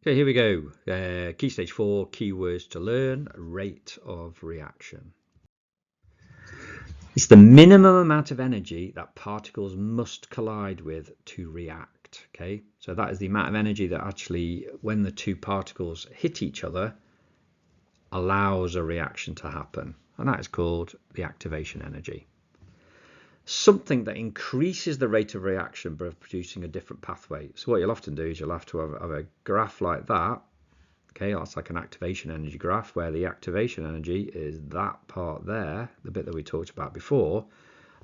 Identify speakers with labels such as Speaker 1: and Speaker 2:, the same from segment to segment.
Speaker 1: Okay, here we go. Key stage 4, keywords to learn, rate of reaction. It's the minimum amount of energy that particles must collide with to react. Okay, so that is the amount of energy that actually, when the two particles hit each other, allows a reaction to happen. And that is called the activation energy. Something that increases the rate of reaction by producing a different pathway. So what you'll often do is you'll have to have a graph like that. Okay, that's like an activation energy graph where the activation energy is that part there, the bit that we talked about before.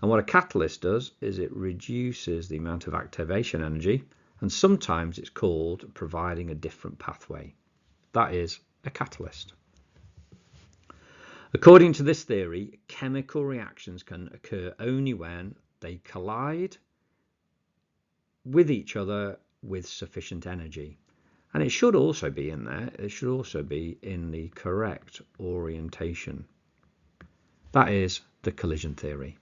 Speaker 1: And what a catalyst does is it reduces the amount of activation energy, and sometimes it's called providing a different pathway. That is a catalyst. According to this theory, chemical reactions can occur only when they collide with each other with sufficient energy. And it should also be in there, it should also be in the correct orientation. That is the collision theory.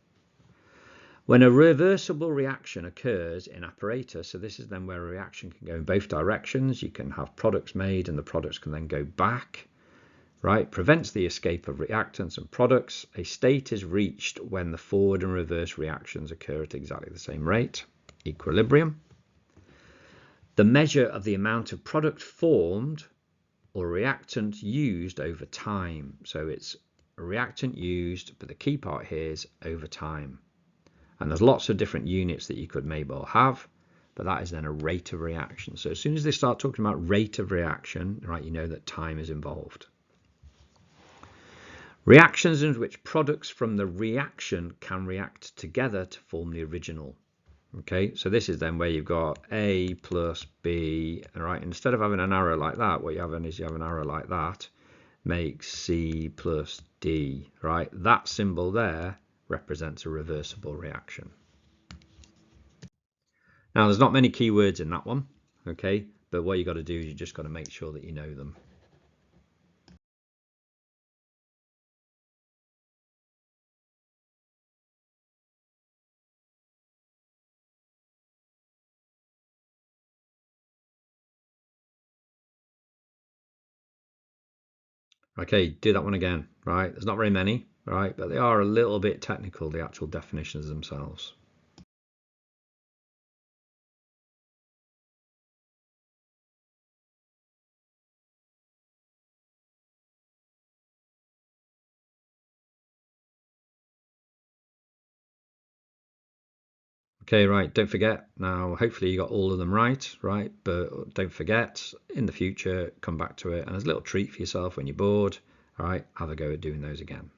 Speaker 1: When a reversible reaction occurs in apparatus, so this is then where a reaction can go in both directions, you can have products made and the products can then go back, right? Prevents the escape of reactants and products. A state is reached when the forward and reverse reactions occur at exactly the same rate, equilibrium. The measure of the amount of product formed or reactant used over time. So it's a reactant used, but the key part here is over time. And there's lots of different units that you could maybe have, but that is then a rate of reaction. So as soon as they start talking about rate of reaction, right, you know that time is involved. Reactions in which products from the reaction can react together to form the original. Okay, so this is then where you've got A plus B, right? Instead of having an arrow like that, what you have is you have an arrow like that, makes C plus D, right? That symbol there represents a reversible reaction. Now, there's not many keywords in that one, okay? But what you got to do is you just got to make sure that you know them. Okay, do that one again, right? There's not very many, right? But they are a little bit technical, the actual definitions themselves. Okay, right, don't forget, now hopefully you got all of them right, but don't forget, in the future, come back to it, and as a little treat for yourself when you're bored, all right, have a go at doing those again.